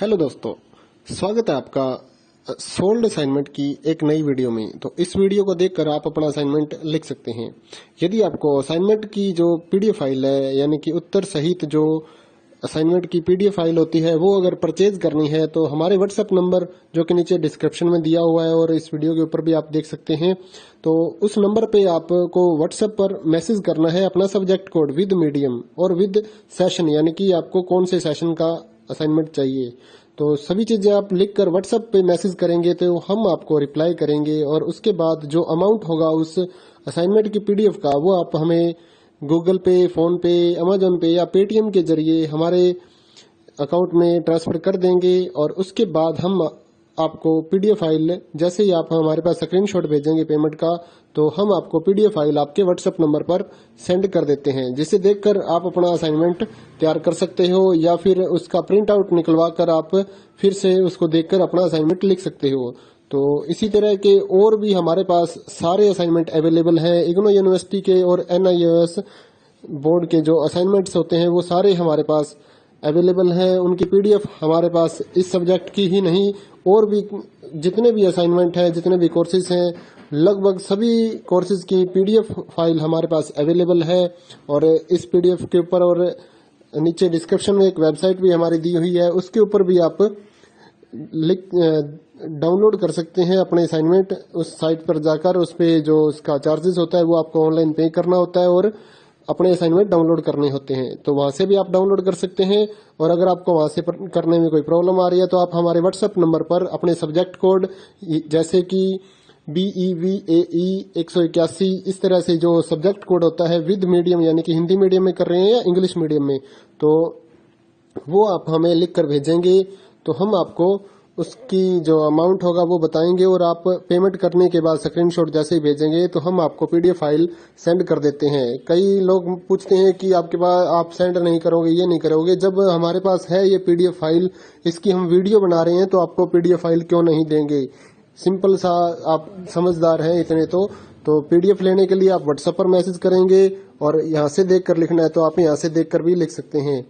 Hello दोस्तों, स्वागत है आपका सोल्ड असाइनमेंट की एक नई वीडियो में। तो इस वीडियो को देखकर आप अपना असाइनमेंट लिख सकते हैं। यदि आपको असाइनमेंट की जो पीडीएफ फाइल है, यानी कि उत्तर सहित जो असाइनमेंट की पीडीएफ फाइल होती है, वो अगर परचेज करनी है तो हमारे व्हाट्सएप नंबर जो कि नीचे डिस्क्रिप्शन में दिया हुआ है और इस वीडियो के ऊपर भी आप देख सकते हैं, तो उस नंबर पे आपको व्हाट्सएप पर मैसेज करना है अपना सब्जेक्ट कोड विद मीडियम और विद सेशन, यानी कि आपको कौन से सेशन का असाइनमेंट चाहिए। तो सभी चीजें आप लिखकर व्हाट्सएप पे मैसेज करेंगे तो हम आपको रिप्लाई करेंगे और उसके बाद जो अमाउंट होगा उस असाइनमेंट की पीडीएफ का, वो आप हमें गूगल पे, फोन पे, अमेजोन पे या पेटीएम के जरिए हमारे अकाउंट में ट्रांसफर कर देंगे। और उसके बाद हम आपको पीडीएफ फाइल, जैसे ही आप हमारे पास स्क्रीनशॉट भेजेंगे पेमेंट का, तो हम आपको पीडीएफ फाइल आपके व्हाट्सएप नंबर पर सेंड कर देते हैं, जिसे देखकर आप अपना असाइनमेंट तैयार कर सकते हो या फिर उसका प्रिंट आउट निकलवा कर आप फिर से उसको देखकर अपना असाइनमेंट लिख सकते हो। तो इसी तरह के और भी हमारे पास सारे असाइनमेंट अवेलेबल हैं। इग्नो यूनिवर्सिटी के और एनआईओएस बोर्ड के जो असाइनमेंट्स होते हैं वो सारे हमारे पास अवेलेबल हैं। उनकी पीडीएफ हमारे पास इस सब्जेक्ट की ही नहीं, और भी जितने भी असाइनमेंट हैं, जितने भी कोर्सेज हैं, लगभग सभी कोर्सेज की पीडीएफ फाइल हमारे पास अवेलेबल है। और इस पीडीएफ के ऊपर और नीचे डिस्क्रिप्शन में एक वेबसाइट भी हमारी दी हुई है, उसके ऊपर भी आप डाउनलोड कर सकते हैं अपने असाइनमेंट। उस साइट पर जाकर उस पे जो उसका चार्जेस होता है वो आपको ऑनलाइन पे करना होता है और अपने असाइनमेंट डाउनलोड करने होते हैं, तो वहां से भी आप डाउनलोड कर सकते हैं। और अगर आपको वहां से करने में कोई प्रॉब्लम आ रही है तो आप हमारे व्हाट्सएप नंबर पर अपने सब्जेक्ट कोड, जैसे कि BEVAE 181, इस तरह से जो सब्जेक्ट कोड होता है विद मीडियम, यानी कि हिंदी मीडियम में कर रहे हैं या इंग्लिश मीडियम में, तो वो आप हमें लिख कर भेजेंगे तो हम आपको उसकी जो अमाउंट होगा वो बताएंगे। और आप पेमेंट करने के बाद स्क्रीनशॉट जैसे ही भेजेंगे तो हम आपको पीडीएफ फाइल सेंड कर देते हैं। कई लोग पूछते हैं कि आपके पास आप सेंड नहीं करोगे, ये नहीं करोगे। जब हमारे पास है ये पीडीएफ फाइल, इसकी हम वीडियो बना रहे हैं, तो आपको पीडीएफ फाइल क्यों नहीं देंगे। सिंपल सा, आप समझदार हैं इतने तो पीडीएफ लेने के लिए आप व्हाट्सएप पर मैसेज करेंगे और यहाँ से देख कर लिखना है तो आप यहाँ से देख कर भी लिख सकते हैं।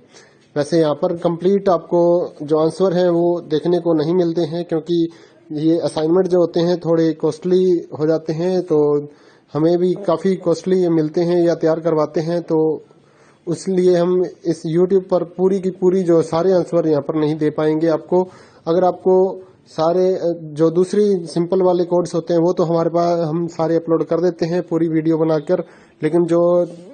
वैसे यहाँ पर कंप्लीट आपको जो आंसर है वो देखने को नहीं मिलते हैं, क्योंकि ये असाइनमेंट जो होते हैं थोड़े कॉस्टली हो जाते हैं, तो हमें भी काफी कॉस्टली मिलते हैं या तैयार करवाते हैं, तो इसलिए हम इस YouTube पर पूरी की पूरी जो सारे आंसर यहाँ पर नहीं दे पाएंगे आपको। अगर आपको सारे जो दूसरी सिंपल वाले कोड्स होते हैं वो तो हमारे पास हम सारे अपलोड कर देते हैं पूरी वीडियो बनाकर, लेकिन जो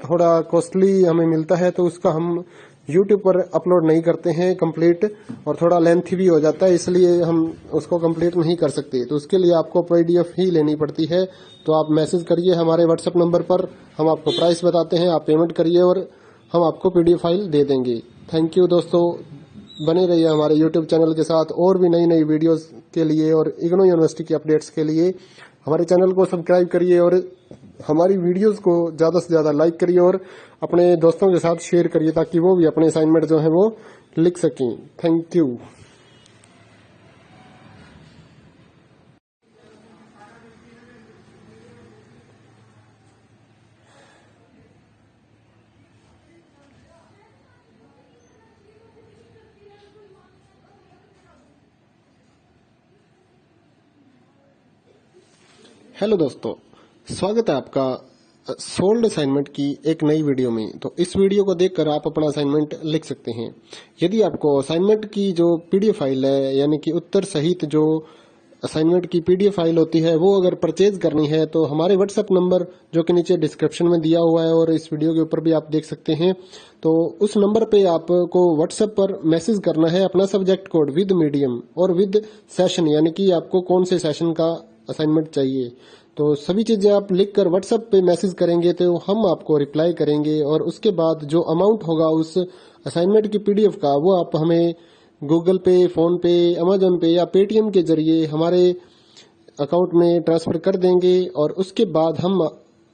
थोड़ा कॉस्टली हमें मिलता है तो उसका हम YouTube पर अपलोड नहीं करते हैं कंप्लीट, और थोड़ा लेंथी भी हो जाता है, इसलिए हम उसको कंप्लीट नहीं कर सकते। तो उसके लिए आपको पीडीएफ ही लेनी पड़ती है। तो आप मैसेज करिए हमारे व्हाट्सएप नंबर पर, हम आपको प्राइस बताते हैं, आप पेमेंट करिए और हम आपको पीडीएफ फाइल दे देंगे। थैंक यू दोस्तों, बने रहिए हमारे YouTube चैनल के साथ और भी नई नई वीडियोस के लिए और इग्नो यूनिवर्सिटी की अपडेट्स के लिए हमारे चैनल को सब्सक्राइब करिए और हमारी वीडियोस को ज्यादा से ज्यादा लाइक करिए और अपने दोस्तों के साथ शेयर करिए, ताकि वो भी अपने असाइनमेंट जो है वो लिख सकें। Thank you. हेलो दोस्तों, स्वागत है आपका सोल्ड असाइनमेंट की एक नई वीडियो में। तो इस वीडियो को देखकर आप अपना असाइनमेंट लिख सकते हैं। यदि आपको असाइनमेंट की जो पीडीएफ फाइल है, यानी कि उत्तर सहित जो असाइनमेंट की पीडीएफ फाइल होती है, वो अगर परचेज करनी है तो हमारे व्हाट्सएप नंबर जो कि नीचे डिस्क्रिप्शन में दिया हुआ है और इस वीडियो के ऊपर भी आप देख सकते हैं, तो उस नंबर पे आपको व्हाट्सएप पर मैसेज करना है अपना सब्जेक्ट कोड विद मीडियम और विद सेशन, यानी कि आपको कौन से सेशन का असाइनमेंट चाहिए। तो सभी चीजें आप लिखकर व्हाट्सएप पे मैसेज करेंगे तो हम आपको रिप्लाई करेंगे और उसके बाद जो अमाउंट होगा उस असाइनमेंट की पीडीएफ का, वो आप हमें गूगल पे, फोन पे, अमेजोन पे या पेटीएम के जरिए हमारे अकाउंट में ट्रांसफर कर देंगे। और उसके बाद हम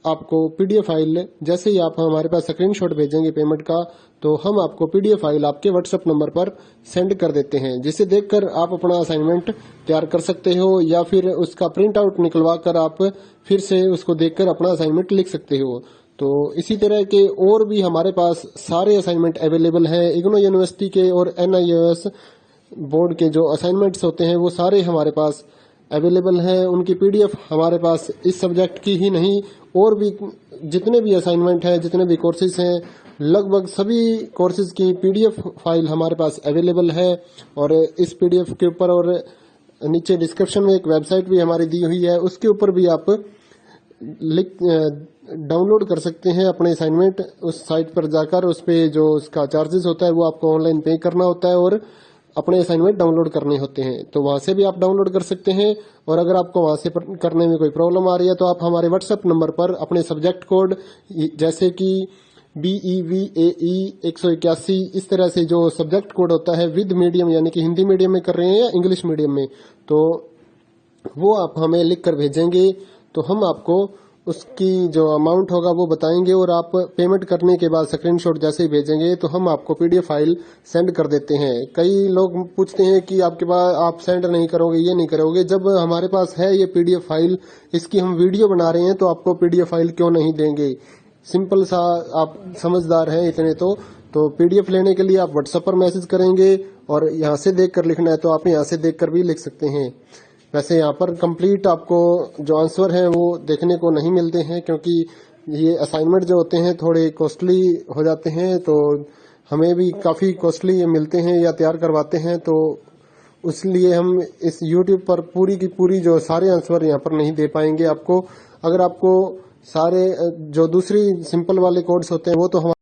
आपको पीडीएफ फाइल, जैसे ही आप हमारे पास स्क्रीनशॉट भेजेंगे पेमेंट का, तो हम आपको पीडीएफ फाइल आपके व्हाट्सएप नंबर पर सेंड कर देते हैं, जिसे देखकर आप अपना असाइनमेंट तैयार कर सकते हो या फिर उसका प्रिंट आउट निकलवा कर आप फिर से उसको देखकर अपना असाइनमेंट लिख सकते हो। तो इसी तरह के और भी हमारे पास सारे असाइनमेंट अवेलेबल हैं। इग्नो यूनिवर्सिटी के और एनआईओएस बोर्ड के जो असाइनमेंट्स होते हैं वो सारे हमारे पास अवेलेबल हैं। उनकी पीडीएफ हमारे पास इस सब्जेक्ट की ही नहीं, और भी जितने भी असाइनमेंट हैं, जितने भी कोर्सेज हैं, लगभग सभी कोर्सेज की पीडीएफ फाइल हमारे पास अवेलेबल है। और इस पीडीएफ के ऊपर और नीचे डिस्क्रिप्शन में एक वेबसाइट भी हमारी दी हुई है, उसके ऊपर भी आप डाउनलोड कर सकते हैं अपने असाइनमेंट। उस साइट पर जाकर उस पे जो उसका चार्जेस होता है वो आपको ऑनलाइन पे करना होता है और अपने असाइनमेंट डाउनलोड करने होते हैं। तो वहां से भी आप डाउनलोड कर सकते हैं। और अगर आपको वहां से करने में कोई प्रॉब्लम आ रही है तो आप हमारे व्हाट्सएप नंबर पर अपने सब्जेक्ट कोड, जैसे कि BEVAE 181, इस तरह से जो सब्जेक्ट कोड होता है विद मीडियम, यानी कि हिंदी मीडियम में कर रहे हैं या इंग्लिश मीडियम में, तो वो आप हमें लिख कर भेजेंगे तो हम आपको उसकी जो अमाउंट होगा वो बताएंगे। और आप पेमेंट करने के बाद स्क्रीनशॉट जैसे ही भेजेंगे तो हम आपको पीडीएफ फाइल सेंड कर देते हैं। कई लोग पूछते हैं कि आपके पास आप सेंड नहीं करोगे, ये नहीं करोगे। जब हमारे पास है ये पीडीएफ फाइल, इसकी हम वीडियो बना रहे हैं, तो आपको पीडीएफ फाइल क्यों नहीं देंगे। सिंपल सा, आप समझदार हैं इतने तो पीडीएफ लेने के लिए आप व्हाट्सएप पर मैसेज करेंगे और यहाँ से देख कर लिखना है तो आप यहाँ से देख कर भी लिख सकते हैं। वैसे यहाँ पर कंप्लीट आपको जो आंसर है वो देखने को नहीं मिलते हैं, क्योंकि ये असाइनमेंट जो होते हैं थोड़े कॉस्टली हो जाते हैं, तो हमें भी काफ़ी कॉस्टली ये मिलते हैं या तैयार करवाते हैं। तो इसलिए हम इस यूट्यूब पर पूरी की पूरी जो सारे आंसर यहाँ पर नहीं दे पाएंगे आपको। अगर आपको सारे जो दूसरी सिंपल वाले कोड्स होते हैं वो तो